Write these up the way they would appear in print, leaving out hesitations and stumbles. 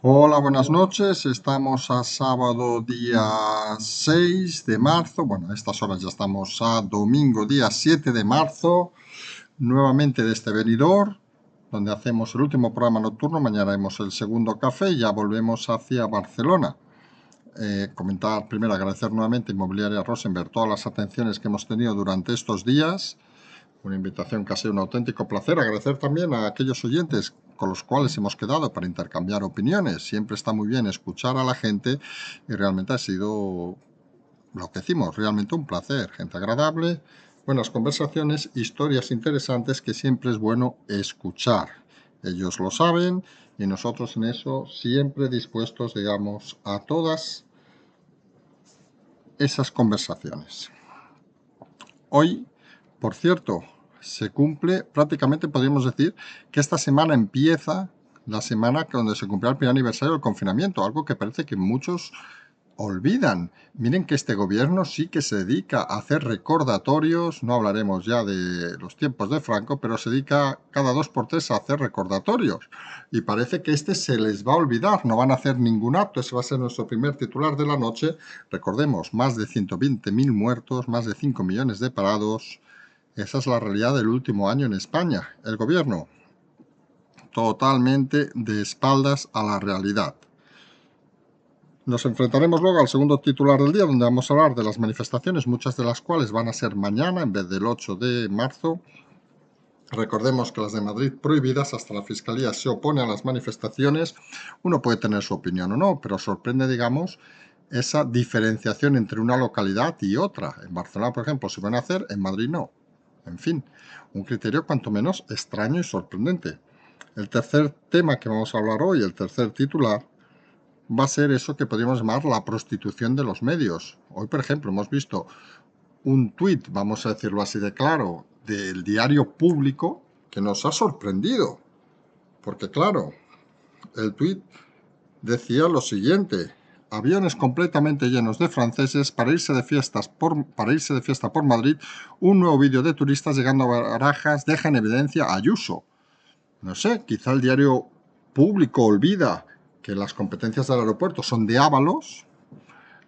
Hola, buenas noches. Estamos a sábado día 6 de marzo. Bueno, a estas horas ya estamos a domingo día 7 de marzo. Nuevamente desde Benidorm, donde hacemos el último programa nocturno. Mañana haremos el segundo café y ya volvemos hacia Barcelona. Comentar primero, agradecer nuevamente a Inmobiliaria Rosenberg todas las atenciones que hemos tenido durante estos días. Una invitación que ha sido un auténtico placer. Agradecer también a aquellos oyentes con los cuales hemos quedado para intercambiar opiniones. Siempre está muy bien escuchar a la gente y realmente ha sido lo que decimos, realmente un placer. Gente agradable, buenas conversaciones, historias interesantes que siempre es bueno escuchar. Ellos lo saben y nosotros en eso siempre dispuestos, digamos, a todas esas conversaciones. Hoy, por cierto, se cumple, prácticamente podríamos decir que esta semana empieza la semana donde se cumple el primer aniversario del confinamiento, algo que parece que muchos olvidan. Miren que este gobierno sí que se dedica a hacer recordatorios, no hablaremos ya de los tiempos de Franco, pero se dedica cada 2 por 3 a hacer recordatorios. Y parece que este se les va a olvidar, no van a hacer ningún acto, ese va a ser nuestro primer titular de la noche. Recordemos, más de 120.000 muertos, más de 5 millones de parados. Esa es la realidad del último año en España. El gobierno totalmente de espaldas a la realidad. Nos enfrentaremos luego al segundo titular del día, donde vamos a hablar de las manifestaciones, muchas de las cuales van a ser mañana en vez del 8 de marzo. Recordemos que las de Madrid prohibidas, hasta la Fiscalía se opone a las manifestaciones. Uno puede tener su opinión o no, pero sorprende, digamos, esa diferenciación entre una localidad y otra. En Barcelona, por ejemplo, se van a hacer, en Madrid no. En fin, un criterio cuanto menos extraño y sorprendente. El tercer tema que vamos a hablar hoy, el tercer titular, va a ser eso que podríamos llamar la prostitución de los medios. Hoy, por ejemplo, hemos visto un tuit, vamos a decirlo así de claro, del diario Público que nos ha sorprendido. Porque claro, el tuit decía lo siguiente: aviones completamente llenos de franceses para irse de fiesta por Madrid. Un nuevo vídeo de turistas llegando a Barajas deja en evidencia a Ayuso. No sé, quizá el diario Público olvida que las competencias del aeropuerto son de Ábalos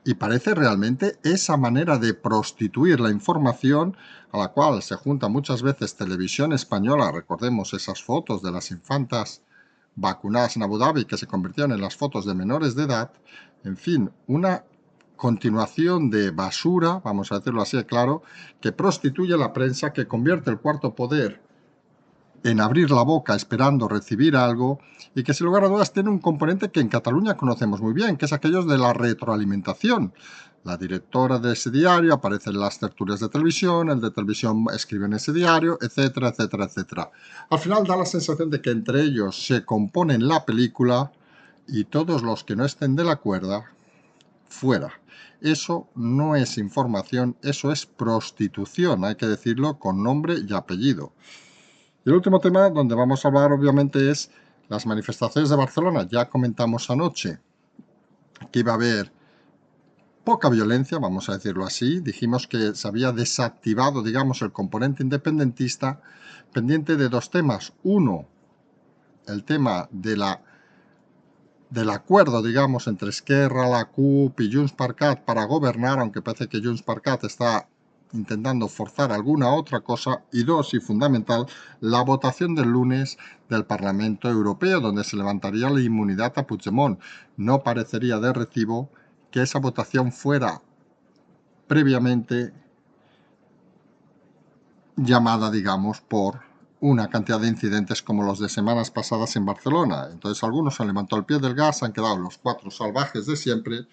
y parece realmente esa manera de prostituir la información, a la cual se junta muchas veces Televisión Española. Recordemos esas fotos de las infantas vacunadas en Abu Dhabi que se convirtieron en las fotos de menores de edad. En fin, una continuación de basura, vamos a decirlo así de claro, que prostituye la prensa, que convierte el cuarto poder en abrir la boca esperando recibir algo, y que sin lugar a dudas tiene un componente que en Cataluña conocemos muy bien, que es aquello de la retroalimentación. La directora de ese diario aparece en las tertulias de televisión, el de televisión escribe en ese diario, etcétera, etcétera, etcétera. Al final da la sensación de que entre ellos se componen la película y todos los que no estén de la cuerda, fuera. Eso no es información, eso es prostitución, hay que decirlo con nombre y apellido. Y el último tema donde vamos a hablar obviamente es las manifestaciones de Barcelona. Ya comentamos anoche que iba a haber poca violencia, vamos a decirlo así. Dijimos que se había desactivado, digamos, el componente independentista, pendiente de 2 temas. Uno, el tema del acuerdo, digamos, entre Esquerra, la CUP y Junts per Cat para gobernar, aunque parece que Junts per Cat está intentando forzar alguna otra cosa. Y dos, y fundamental, la votación del lunes del Parlamento Europeo, donde se levantaría la inmunidad a Puigdemont. No parecería de recibo que esa votación fuera previamente llamada, digamos, por una cantidad de incidentes como los de semanas pasadas en Barcelona. Entonces algunos han levantado el pie del gas, han quedado los 4 salvajes de siempre,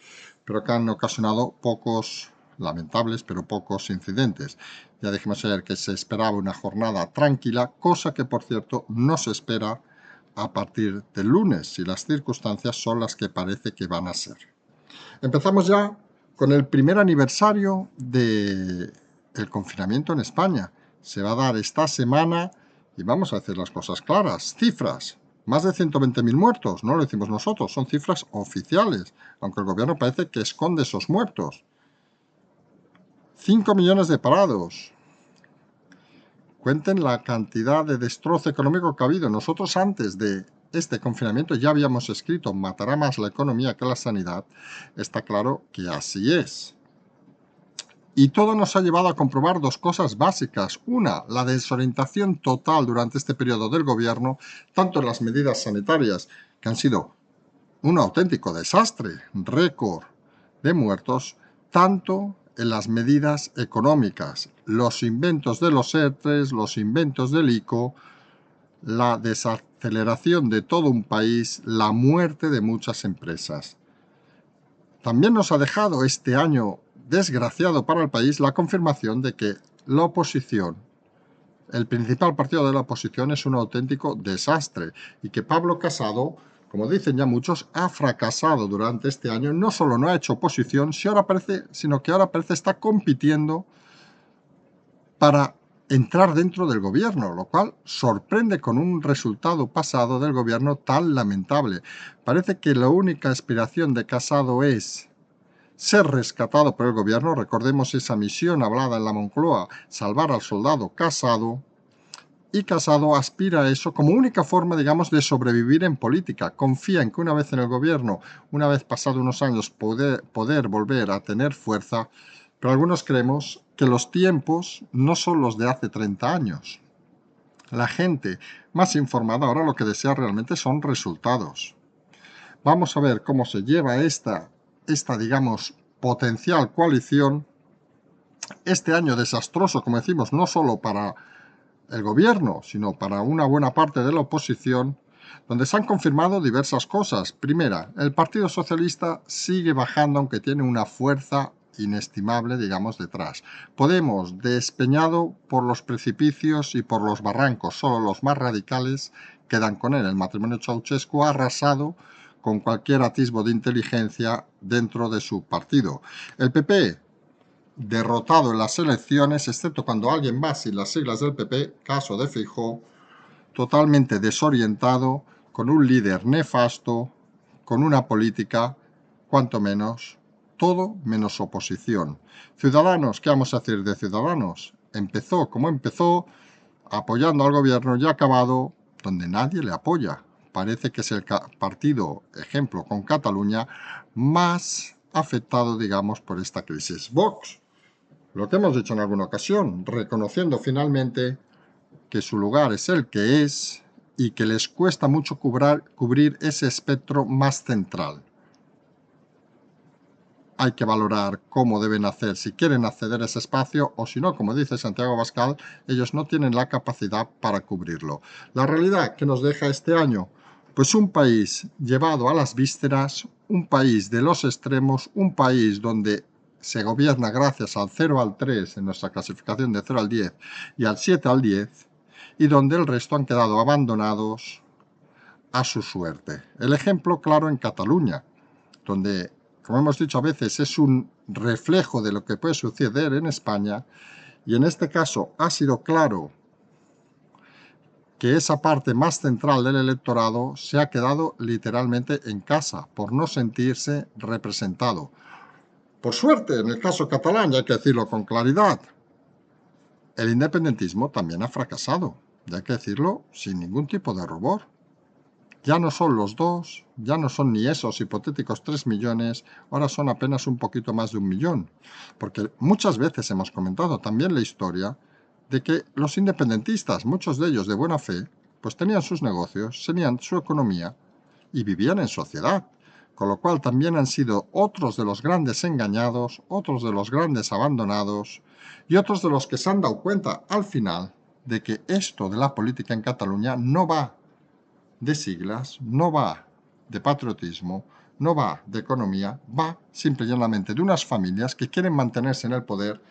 pero que han ocasionado pocos, lamentables, pero pocos incidentes. Ya dijimos ayer que se esperaba una jornada tranquila, cosa que por cierto no se espera a partir del lunes, si las circunstancias son las que parece que van a ser. Empezamos ya con el primer aniversario del confinamiento en España. Se va a dar esta semana y vamos a hacer las cosas claras. Cifras: más de 120.000 muertos. No lo decimos nosotros, son cifras oficiales, aunque el gobierno parece que esconde esos muertos. 5 millones de parados. Cuenten la cantidad de destrozo económico que ha habido. Nosotros, antes de este confinamiento, ya habíamos escrito, matará más la economía que la sanidad, está claro que así es. Y todo nos ha llevado a comprobar dos cosas básicas. Una, la desorientación total durante este periodo del gobierno, tanto en las medidas sanitarias, que han sido un auténtico desastre, récord de muertos, tanto en las medidas económicas, los inventos de los ERTES, los inventos del ICO, la desaceleración de todo un país, la muerte de muchas empresas. También nos ha dejado este año desgraciado para el país la confirmación de que la oposición, el principal partido de la oposición, es un auténtico desastre y que Pablo Casado, como dicen ya muchos, ha fracasado durante este año. No solo no ha hecho oposición, sino que ahora parece está compitiendo para entrar dentro del gobierno, lo cual sorprende con un resultado pasado del gobierno tan lamentable. Parece que la única aspiración de Casado es ser rescatado por el gobierno. Recordemos esa misión hablada en la Moncloa, salvar al soldado Casado, y Casado aspira a eso como única forma, digamos, de sobrevivir en política. Confía en que una vez en el gobierno, una vez pasado unos años, poder volver a tener fuerza, pero algunos creemos que los tiempos no son los de hace 30 años. La gente más informada ahora lo que desea realmente son resultados. Vamos a ver cómo se lleva esta digamos, potencial coalición, este año desastroso, como decimos, no solo para el gobierno, sino para una buena parte de la oposición, donde se han confirmado diversas cosas. Primera, el Partido Socialista sigue bajando, aunque tiene una fuerza inestimable, digamos, detrás. Podemos, despeñado por los precipicios y por los barrancos, solo los más radicales quedan con él. El matrimonio Ceausescu ha arrasado con cualquier atisbo de inteligencia dentro de su partido. El PP, derrotado en las elecciones, excepto cuando alguien va sin las siglas del PP, caso de Feijóo, totalmente desorientado, con un líder nefasto, con una política, cuanto menos, todo menos oposición. Ciudadanos, ¿qué vamos a decir de Ciudadanos? Empezó como empezó, apoyando al gobierno, y ha acabado donde nadie le apoya. Parece que es el partido, ejemplo, con Cataluña, más afectado, digamos, por esta crisis. Vox, lo que hemos dicho en alguna ocasión, reconociendo finalmente que su lugar es el que es y que les cuesta mucho cubrir ese espectro más central. Hay que valorar cómo deben hacer, si quieren acceder a ese espacio o si no, como dice Santiago Abascal, ellos no tienen la capacidad para cubrirlo. La realidad que nos deja este año, pues un país llevado a las vísceras, un país de los extremos, un país donde se gobierna gracias al 0 al 3 en nuestra clasificación de 0 al 10 y al 7 al 10, y donde el resto han quedado abandonados a su suerte. El ejemplo claro en Cataluña, donde, como hemos dicho a veces, es un reflejo de lo que puede suceder en España, y en este caso ha sido claro que esa parte más central del electorado se ha quedado literalmente en casa por no sentirse representado. Por suerte, en el caso catalán, y hay que decirlo con claridad, el independentismo también ha fracasado, y hay que decirlo sin ningún tipo de rubor. Ya no son los dos, ya no son ni esos hipotéticos 3 millones, ahora son apenas un poquito más de 1 millón. Porque muchas veces hemos comentado también la historia de que los independentistas, muchos de ellos de buena fe, pues tenían sus negocios, tenían su economía y vivían en sociedad. Con lo cual también han sido otros de los grandes engañados, otros de los grandes abandonados y otros de los que se han dado cuenta al final de que esto de la política en Cataluña no va de siglas, no va de patriotismo, no va de economía, va simple y llanamente de unas familias que quieren mantenerse en el poder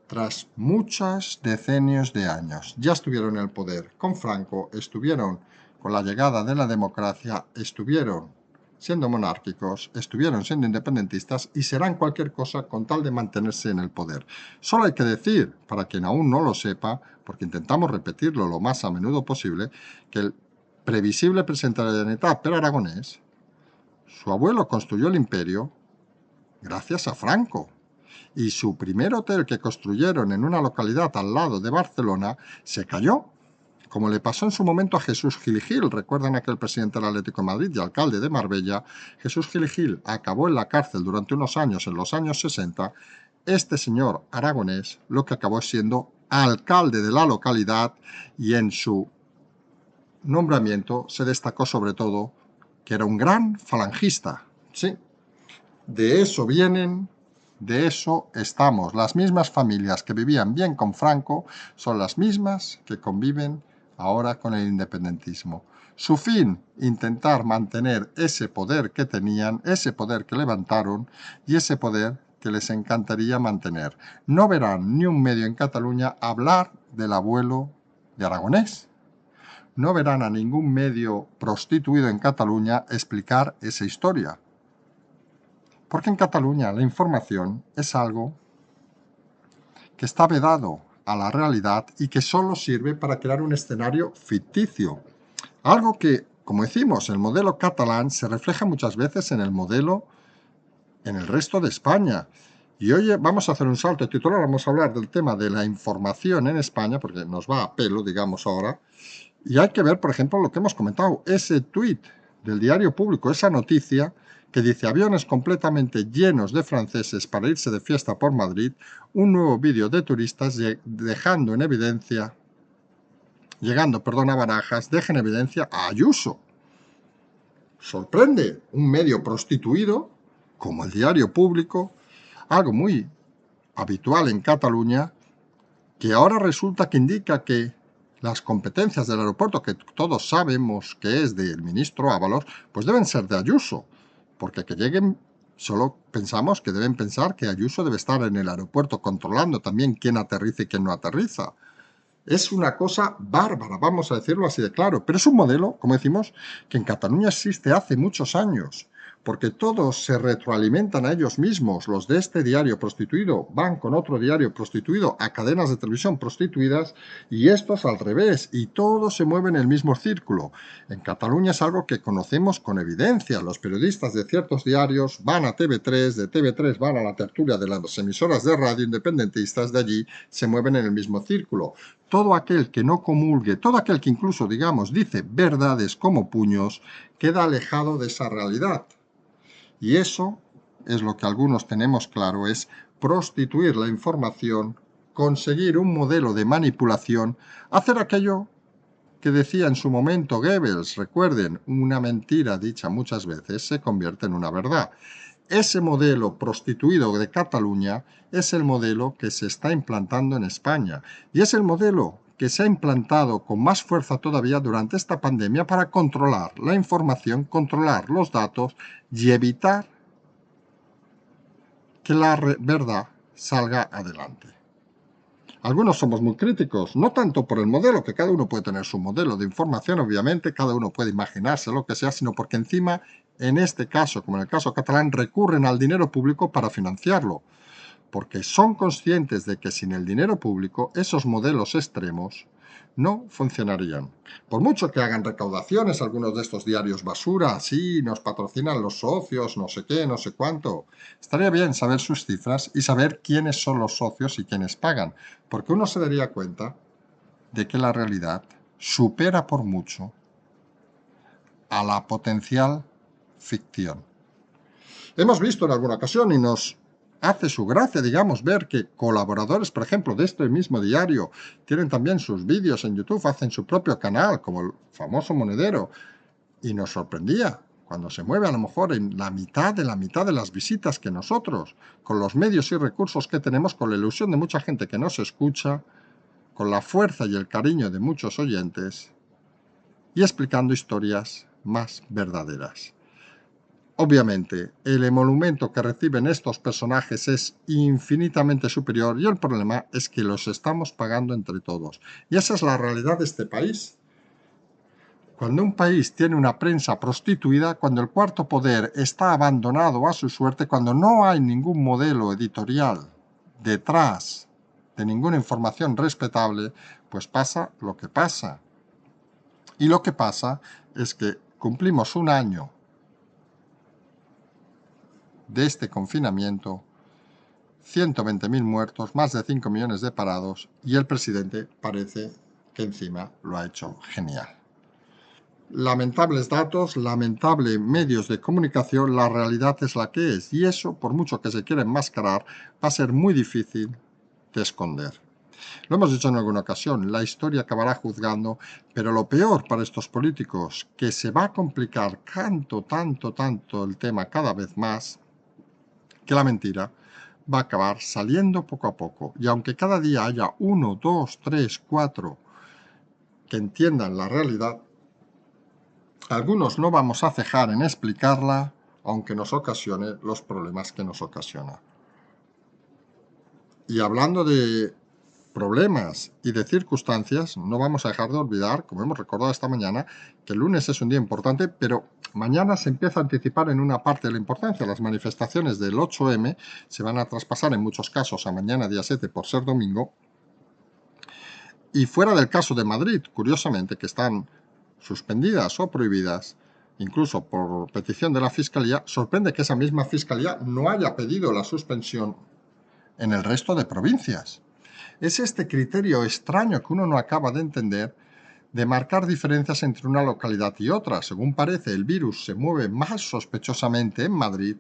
tras muchos decenios de años. Ya estuvieron en el poder con Franco, estuvieron con la llegada de la democracia, estuvieron siendo monárquicos, estuvieron siendo independentistas y serán cualquier cosa con tal de mantenerse en el poder. Solo hay que decir, para quien aún no lo sepa, porque intentamos repetirlo lo más a menudo posible, que el previsible presidente de la Generalitat, Pere Aragonés, su abuelo construyó el imperio gracias a Franco. Y su primer hotel que construyeron en una localidad al lado de Barcelona se cayó como le pasó en su momento a Jesús Gil y Gil. ¿Recuerdan aquel presidente del Atlético de Madrid y alcalde de Marbella? Jesús Gil y Gil acabó en la cárcel durante unos años, en los años 60. Este señor Aragonés lo que acabó siendo alcalde de la localidad, y en su nombramiento se destacó sobre todo que era un gran falangista. Sí, de eso vienen, de eso estamos. Las mismas familias que vivían bien con Franco son las mismas que conviven ahora con el independentismo. Su fin, intentar mantener ese poder que tenían, ese poder que levantaron y ese poder que les encantaría mantener. No verán ni un medio en Cataluña hablar del abuelo de Aragonés. No verán a ningún medio prostituido en Cataluña explicar esa historia. Porque en Cataluña la información es algo que está vedado a la realidad y que solo sirve para crear un escenario ficticio. Algo que, como decimos, el modelo catalán se refleja muchas veces en el modelo en el resto de España. Y hoy vamos a hacer un salto de titular, vamos a hablar del tema de la información en España, porque nos va a pelo, digamos ahora, y hay que ver, por ejemplo, lo que hemos comentado, ese tuit del Diario Público, esa noticia que dice aviones completamente llenos de franceses para irse de fiesta por Madrid, un nuevo vídeo de turistas dejando en evidencia, llegando, a Barajas, deja en evidencia a Ayuso. Sorprende, un medio prostituido como el Diario Público, algo muy habitual en Cataluña, que ahora resulta que indica que las competencias del aeropuerto, que todos sabemos que es del ministro Ábalos, pues deben ser de Ayuso, porque que lleguen, solo pensamos que deben pensar que Ayuso debe estar en el aeropuerto controlando también quién aterriza y quién no aterriza. Es una cosa bárbara, vamos a decirlo así de claro, pero es un modelo, como decimos, que en Cataluña existe hace muchos años, porque todos se retroalimentan a ellos mismos. Los de este diario prostituido van con otro diario prostituido a cadenas de televisión prostituidas, y estos al revés, y todos se mueven en el mismo círculo. En Cataluña es algo que conocemos con evidencia. Los periodistas de ciertos diarios van a TV3, de TV3 van a la tertulia de las emisoras de radio independentistas, de allí se mueven en el mismo círculo. Todo aquel que no comulgue, todo aquel que incluso, digamos, dice verdades como puños, queda alejado de esa realidad. Y eso es lo que algunos tenemos claro, es prostituir la información, conseguir un modelo de manipulación, hacer aquello que decía en su momento Goebbels. Recuerden, una mentira dicha muchas veces se convierte en una verdad. Ese modelo prostituido de Cataluña es el modelo que se está implantando en España, y es el modelo que se ha implantado con más fuerza todavía durante esta pandemia para controlar la información, controlar los datos y evitar que la verdad salga adelante. Algunos somos muy críticos, no tanto por el modelo, que cada uno puede tener su modelo de información, obviamente, cada uno puede imaginarse lo que sea, sino porque encima, en este caso, como en el caso catalán, recurren al dinero público para financiarlo, porque son conscientes de que sin el dinero público esos modelos extremos no funcionarían. Por mucho que hagan recaudaciones algunos de estos diarios basura, sí, nos patrocinan los socios, no sé qué, no sé cuánto, estaría bien saber sus cifras y saber quiénes son los socios y quiénes pagan, porque uno se daría cuenta de que la realidad supera por mucho a la potencial ficción. Hemos visto en alguna ocasión, y nos hace su gracia, digamos, ver que colaboradores, por ejemplo, de este mismo diario, tienen también sus vídeos en YouTube, hacen su propio canal, como el famoso Monedero, y nos sorprendía cuando se mueve a lo mejor en la mitad de las visitas que nosotros, con los medios y recursos que tenemos, con la ilusión de mucha gente que nos escucha, con la fuerza y el cariño de muchos oyentes, y explicando historias más verdaderas. Obviamente, el emolumento que reciben estos personajes es infinitamente superior, y el problema es que los estamos pagando entre todos. Y esa es la realidad de este país. Cuando un país tiene una prensa prostituida, cuando el cuarto poder está abandonado a su suerte, cuando no hay ningún modelo editorial detrás de ninguna información respetable, pues pasa lo que pasa. Y lo que pasa es que cumplimos un año de este confinamiento, 120.000 muertos, más de 5 millones de parados, y el presidente parece que encima lo ha hecho genial. Lamentables datos, lamentables medios de comunicación, la realidad es la que es, y eso, por mucho que se quiera enmascarar, va a ser muy difícil de esconder. Lo hemos dicho en alguna ocasión, la historia acabará juzgando, pero lo peor para estos políticos, que se va a complicar tanto el tema cada vez más, que la mentira va a acabar saliendo poco a poco. Y aunque cada día haya 1, 2, 3, 4 que entiendan la realidad, algunos no vamos a cejar en explicarla, aunque nos ocasione los problemas que nos ocasiona. Y hablando de problemas y de circunstancias, no vamos a dejar de olvidar, como hemos recordado esta mañana, que el lunes es un día importante, pero mañana se empieza a anticipar en una parte de la importancia. Las manifestaciones del 8M se van a traspasar en muchos casos a mañana día 7 por ser domingo. Y fuera del caso de Madrid, curiosamente, que están suspendidas o prohibidas, incluso por petición de la Fiscalía, sorprende que esa misma Fiscalía no haya pedido la suspensión en el resto de provincias. Es este criterio extraño que uno no acaba de entender de marcar diferencias entre una localidad y otra. Según parece, el virus se mueve más sospechosamente en Madrid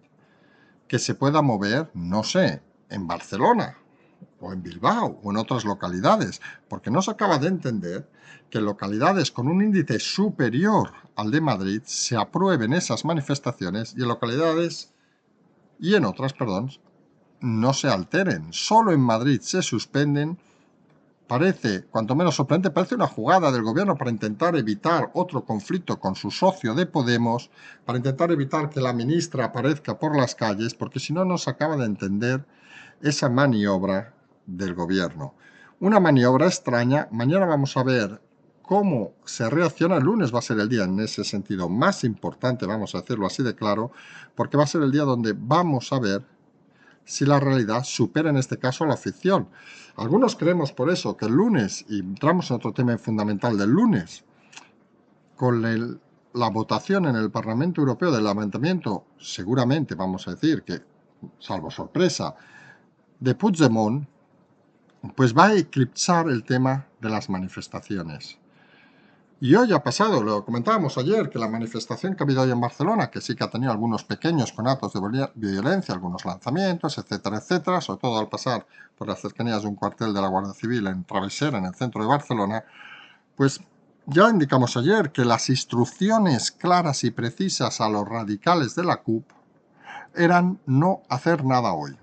que se pueda mover, no sé, en Barcelona o en Bilbao o en otras localidades, porque no se acaba de entender que en localidades con un índice superior al de Madrid se aprueben esas manifestaciones y en localidades y en otras, perdón, no se alteren. Solo en Madrid se suspenden. Parece, cuanto menos sorprendente, parece una jugada del gobierno para intentar evitar otro conflicto con su socio de Podemos, para intentar evitar que la ministra aparezca por las calles, porque si no, no se acaba de entender esa maniobra del gobierno. Una maniobra extraña. Mañana vamos a ver cómo se reacciona. El lunes va a ser el día, en ese sentido, más importante, vamos a decirlo así de claro, porque va a ser el día donde vamos a ver si la realidad supera en este caso la ficción. Algunos creemos por eso que el lunes, y entramos en otro tema fundamental del lunes, con la votación en el Parlamento Europeo del levantamiento, seguramente vamos a decir que, salvo sorpresa, de Puigdemont, pues va a eclipsar el tema de las manifestaciones. Y hoy ha pasado, lo comentábamos ayer, que la manifestación que ha habido hoy en Barcelona, que sí que ha tenido algunos pequeños conatos de violencia, algunos lanzamientos, etcétera, sobre todo al pasar por las cercanías de un cuartel de la Guardia Civil en Travesera, en el centro de Barcelona, pues ya indicamos ayer que las instrucciones claras y precisas a los radicales de la CUP eran no hacer nada hoy.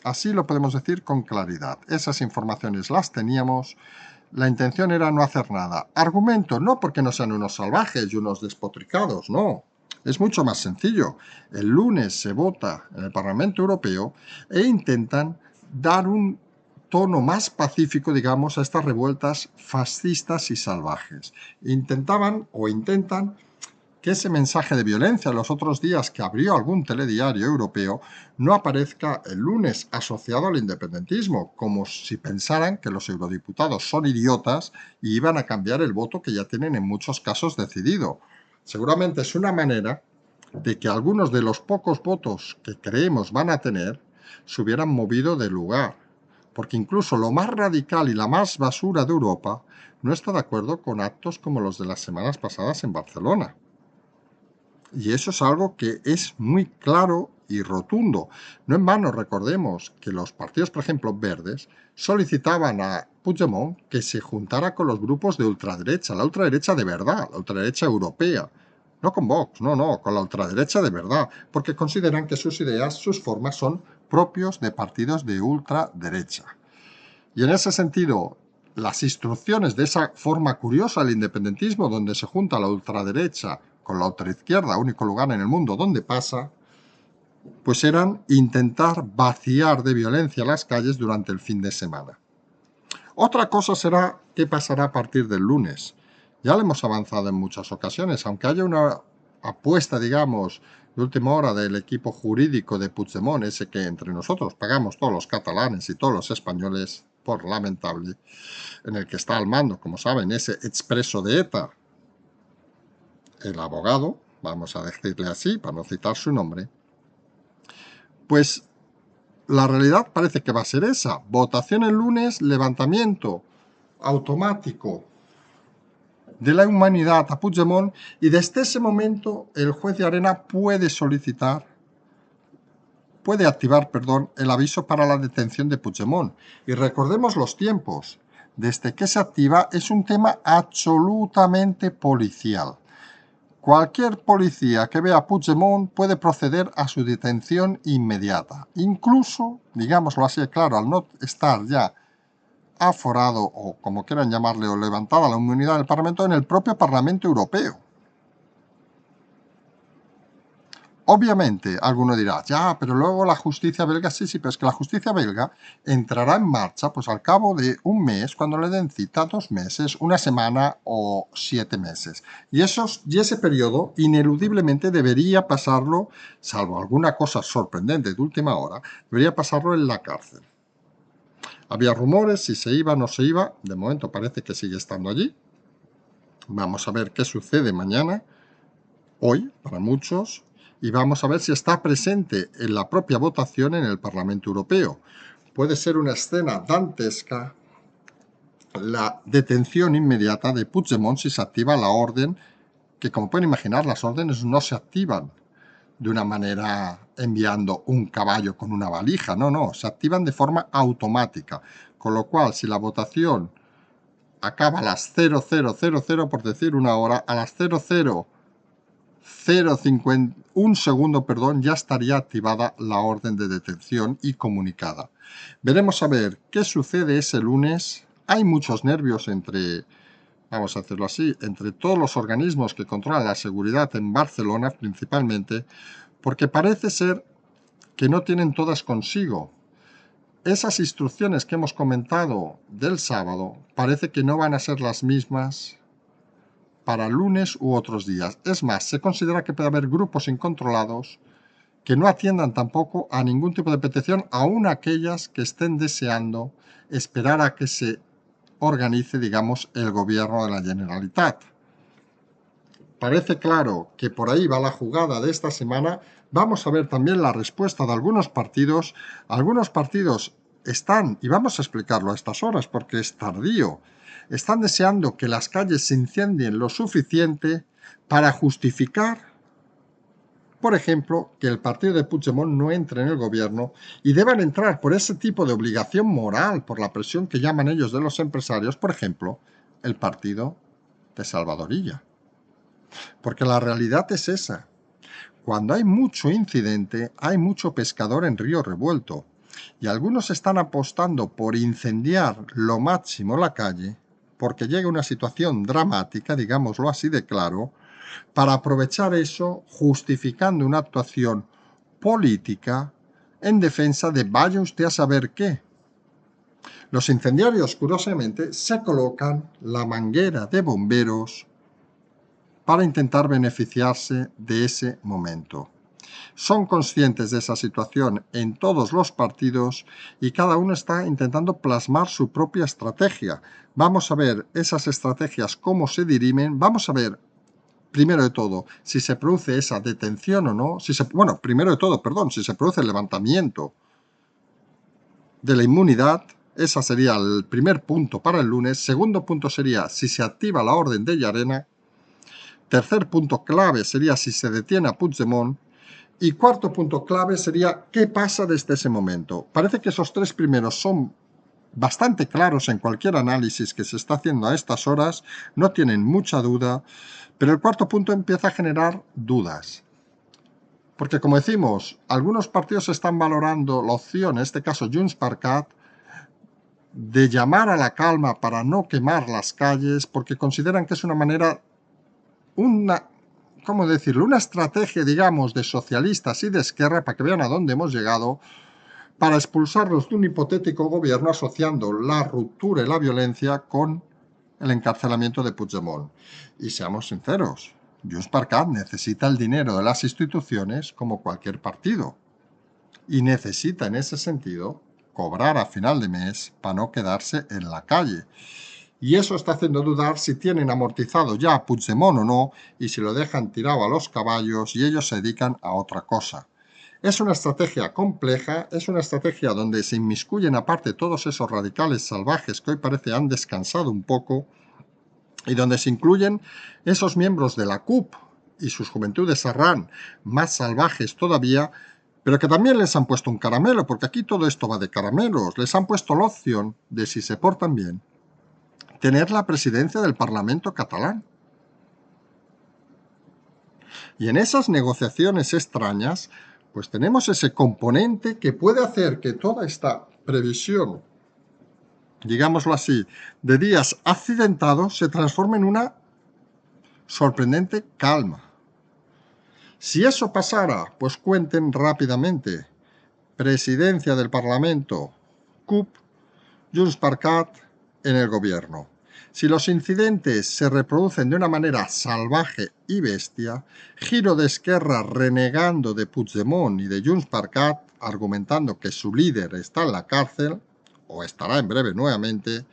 Así lo podemos decir con claridad. Esas informaciones las teníamos. La intención era no hacer nada. Argumento, no porque no sean unos salvajes y unos despotricados, no. Es mucho más sencillo. El lunes se vota en el Parlamento Europeo e intentan dar un tono más pacífico, digamos, a estas revueltas fascistas y salvajes. Intentaban o intentan que ese mensaje de violencia los otros días que abrió algún telediario europeo no aparezca el lunes asociado al independentismo, como si pensaran que los eurodiputados son idiotas y iban a cambiar el voto que ya tienen en muchos casos decidido. Seguramente es una manera de que algunos de los pocos votos que creemos van a tener se hubieran movido de lugar, porque incluso lo más radical y la más basura de Europa no está de acuerdo con actos como los de las semanas pasadas en Barcelona. Y eso es algo que es muy claro y rotundo. No en vano recordemos que los partidos, por ejemplo, verdes, solicitaban a Puigdemont que se juntara con los grupos de ultraderecha, la ultraderecha de verdad, la ultraderecha europea. No con Vox, no, con la ultraderecha de verdad, porque consideran que sus ideas, sus formas son propios de partidos de ultraderecha. Y en ese sentido, las instrucciones de esa forma curiosa del independentismo, donde se junta la ultraderecha con la ultraizquierda, único lugar en el mundo donde pasa, pues eran intentar vaciar de violencia las calles durante el fin de semana. Otra cosa será qué pasará a partir del lunes. Ya lo hemos avanzado en muchas ocasiones, aunque haya una apuesta, digamos, de última hora del equipo jurídico de Puigdemont, ese que entre nosotros pagamos todos los catalanes y todos los españoles, por lamentable, en el que está al mando, como saben, ese expreso de ETA, el abogado, vamos a decirle así, para no citar su nombre, pues la realidad parece que va a ser esa. Votación el lunes, levantamiento automático de la humanidad a Puigdemont, y desde ese momento el juez de Arena puede activar, el aviso para la detención de Puigdemont. Y recordemos los tiempos. Desde que se activa es un tema absolutamente policial. Cualquier policía que vea a Puigdemont puede proceder a su detención inmediata. Incluso, digámoslo así claro, al no estar ya aforado, o como quieran llamarle, o levantada la inmunidad del Parlamento, en el propio Parlamento Europeo. Obviamente, alguno dirá, ya, pero luego la justicia belga, sí, pero es que la justicia belga entrará en marcha pues al cabo de un mes, cuando le den cita, 2 meses, una semana o 7 meses. Y ese periodo ineludiblemente debería pasarlo, salvo alguna cosa sorprendente de última hora, debería pasarlo en la cárcel. Había rumores si se iba o no se iba, de momento parece que sigue estando allí. Vamos a ver qué sucede mañana, hoy, para muchos, y vamos a ver si está presente en la propia votación en el Parlamento Europeo. Puede ser una escena dantesca la detención inmediata de Puigdemont si se activa la orden, que como pueden imaginar, las órdenes no se activan de una manera enviando un caballo con una valija, no, se activan de forma automática, con lo cual si la votación acaba a las 0000, por decir una hora, a las 0,51 segundo, ya estaría activada la orden de detención y comunicada. Veremos a ver qué sucede ese lunes. Hay muchos nervios vamos a hacerlo así, entre todos los organismos que controlan la seguridad en Barcelona principalmente, porque parece ser que no tienen todas consigo. Esas instrucciones que hemos comentado del sábado parece que no van a ser las mismas para lunes u otros días. Es más, se considera que puede haber grupos incontrolados que no atiendan tampoco a ningún tipo de petición, aun aquellas que estén deseando esperar a que se organice, digamos, el gobierno de la Generalitat. Parece claro que por ahí va la jugada de esta semana. Vamos a ver también la respuesta de algunos partidos. Algunos partidos están, y vamos a explicarlo a estas horas porque es tardío, están deseando que las calles se incendien lo suficiente para justificar, por ejemplo, que el partido de Puigdemont no entre en el gobierno y deban entrar por ese tipo de obligación moral, por la presión que llaman ellos de los empresarios, por ejemplo, el partido de Salvador Illa. Porque la realidad es esa. Cuando hay mucho incidente, hay mucho pescador en río revuelto. Y algunos están apostando por incendiar lo máximo la calle, porque llega una situación dramática, digámoslo así de claro, para aprovechar eso justificando una actuación política en defensa de vaya usted a saber qué. Los incendiarios, curiosamente, se colocan la manguera de bomberos para intentar beneficiarse de ese momento. Son conscientes de esa situación en todos los partidos y cada uno está intentando plasmar su propia estrategia. Vamos a ver esas estrategias, cómo se dirimen. Vamos a ver, primero de todo, si se produce esa detención o no. Si se produce el levantamiento de la inmunidad. Ese sería el primer punto para el lunes. Segundo punto sería si se activa la orden de Llarena. Tercer punto clave sería si se detiene a Puigdemont. Y cuarto punto clave sería qué pasa desde ese momento. Parece que esos tres primeros son bastante claros en cualquier análisis que se está haciendo a estas horas, no tienen mucha duda, pero el cuarto punto empieza a generar dudas. Porque como decimos, algunos partidos están valorando la opción, en este caso Junts per Cat, de llamar a la calma para no quemar las calles, porque consideran que es una manera, ¿cómo decirlo? Una estrategia, digamos, de socialistas y de Esquerra, para que vean a dónde hemos llegado, para expulsarlos de un hipotético gobierno asociando la ruptura y la violencia con el encarcelamiento de Puigdemont. Y seamos sinceros, Junts per Cat necesita el dinero de las instituciones como cualquier partido. Y necesita, en ese sentido, cobrar a final de mes para no quedarse en la calle. Y eso está haciendo dudar si tienen amortizado ya a Puigdemont o no, y si lo dejan tirado a los caballos y ellos se dedican a otra cosa. Es una estrategia compleja, es una estrategia donde se inmiscuyen aparte todos esos radicales salvajes que hoy parece han descansado un poco y donde se incluyen esos miembros de la CUP y sus juventudes sarrán más salvajes todavía, pero que también les han puesto un caramelo, porque aquí todo esto va de caramelos. Les han puesto la opción de, si se portan bien, tener la presidencia del Parlamento catalán. Y en esas negociaciones extrañas, pues tenemos ese componente que puede hacer que toda esta previsión, digámoslo así, de días accidentados se transforme en una sorprendente calma. Si eso pasara, pues cuenten rápidamente. Presidencia del Parlamento, CUP, Junts per Cat en el gobierno. Si los incidentes se reproducen de una manera salvaje y bestia, giro de Esquerra renegando de Puigdemont y de Junts per Cat, argumentando que su líder está en la cárcel, o estará en breve nuevamente,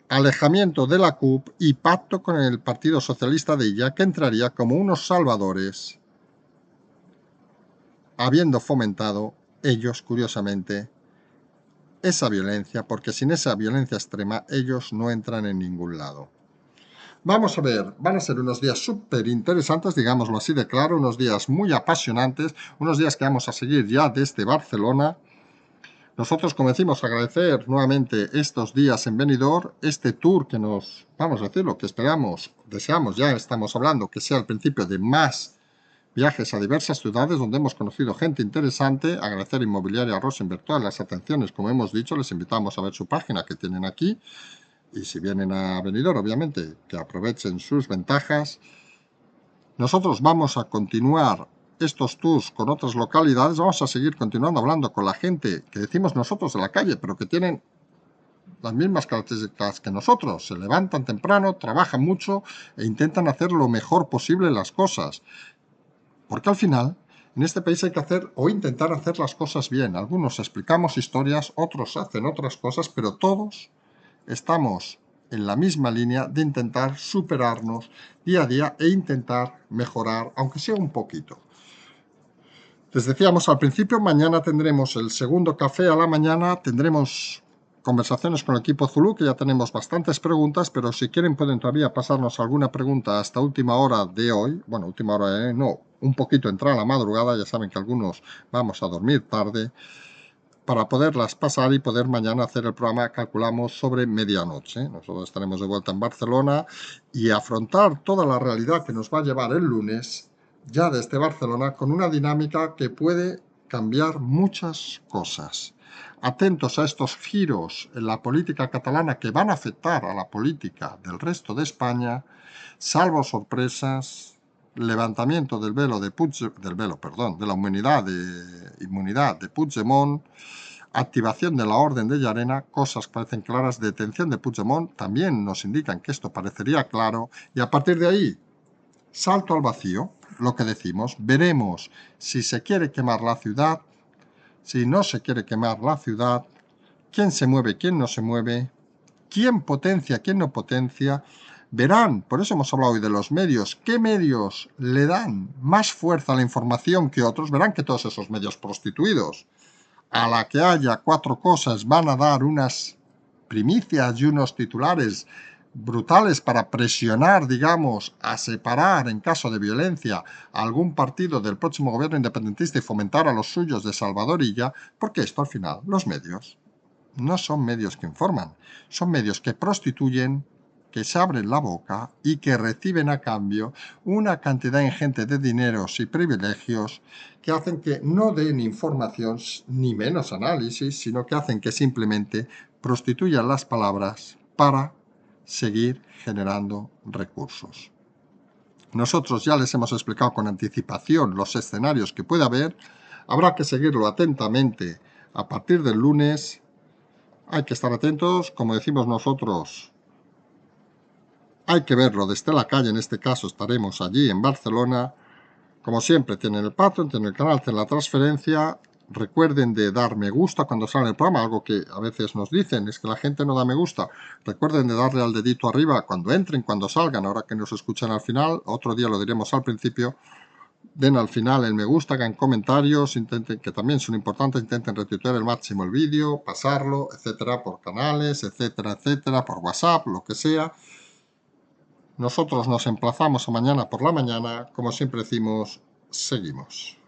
alejamiento de la CUP y pacto con el Partido Socialista de Illa, que entraría como unos salvadores, habiendo fomentado ellos, curiosamente, esa violencia, porque sin esa violencia extrema ellos no entran en ningún lado. Vamos a ver, van a ser unos días súper interesantes, digámoslo así de claro, unos días muy apasionantes, unos días que vamos a seguir ya desde Barcelona. Nosotros, como decimos, agradecer nuevamente estos días en Benidorm, este tour que nos, vamos a decirlo, que esperamos, deseamos, ya estamos hablando, que sea el principio de más viajes a diversas ciudades donde hemos conocido gente interesante. Agradecer a Inmobiliaria Rosenberg todas las atenciones, como hemos dicho, les invitamos a ver su página que tienen aquí, y si vienen a Benidorm, obviamente, que aprovechen sus ventajas. Nosotros vamos a continuar estos tours con otras localidades, vamos a seguir continuando hablando con la gente que decimos nosotros de la calle, pero que tienen las mismas características que nosotros. Se levantan temprano, trabajan mucho e intentan hacer lo mejor posible las cosas. Porque al final, en este país hay que hacer o intentar hacer las cosas bien. Algunos explicamos historias, otros hacen otras cosas, pero todos estamos en la misma línea de intentar superarnos día a día e intentar mejorar, aunque sea un poquito. Les decíamos al principio, mañana tendremos el segundo café a la mañana, tendremos conversaciones con el equipo Zulu, que ya tenemos bastantes preguntas, pero si quieren pueden todavía pasarnos alguna pregunta hasta última hora de hoy. Bueno, última hora, no, un poquito entrar a la madrugada, ya saben que algunos vamos a dormir tarde, para poderlas pasar y poder mañana hacer el programa, calculamos, sobre medianoche. Nosotros estaremos de vuelta en Barcelona y afrontar toda la realidad que nos va a llevar el lunes, ya desde Barcelona, con una dinámica que puede cambiar muchas cosas. Atentos a estos giros en la política catalana que van a afectar a la política del resto de España, salvo sorpresas, levantamiento del velo de de la inmunidad de Puigdemont, activación de la orden de Llarena, cosas que parecen claras, detención de Puigdemont, también nos indican que esto parecería claro, y a partir de ahí, salto al vacío, lo que decimos, veremos si se quiere quemar la ciudad, si no se quiere quemar la ciudad, quién se mueve, quién no se mueve, quién potencia, quién no potencia. Verán, por eso hemos hablado hoy de los medios, qué medios le dan más fuerza a la información que otros. Verán que todos esos medios prostituidos, a la que haya cuatro cosas, van a dar unas primicias y unos titulares brutales para presionar, digamos, a separar en caso de violencia a algún partido del próximo gobierno independentista y fomentar a los suyos de Salvador Illa, porque esto al final, los medios, no son medios que informan, son medios que prostituyen, que se abren la boca y que reciben a cambio una cantidad ingente de dineros y privilegios que hacen que no den información ni menos análisis, sino que hacen que simplemente prostituyan las palabras para seguir generando recursos. Nosotros ya les hemos explicado con anticipación los escenarios que puede haber, habrá que seguirlo atentamente a partir del lunes. Hay que estar atentos, como decimos nosotros, hay que verlo desde la calle, en este caso estaremos allí en Barcelona. Como siempre, tienen el Patreon, tienen el canal, tienen la transferencia. Recuerden de dar me gusta cuando sale el programa, algo que a veces nos dicen, es que la gente no da me gusta. Recuerden de darle al dedito arriba cuando entren, cuando salgan, ahora que nos escuchan al final. Otro día lo diremos al principio. Den al final el me gusta, hagan comentarios, intenten, que también son importantes, intenten retuitear el máximo el vídeo, pasarlo, etcétera, por canales, etcétera, etcétera, por WhatsApp, lo que sea. Nosotros nos emplazamos a mañana por la mañana. Como siempre decimos, seguimos.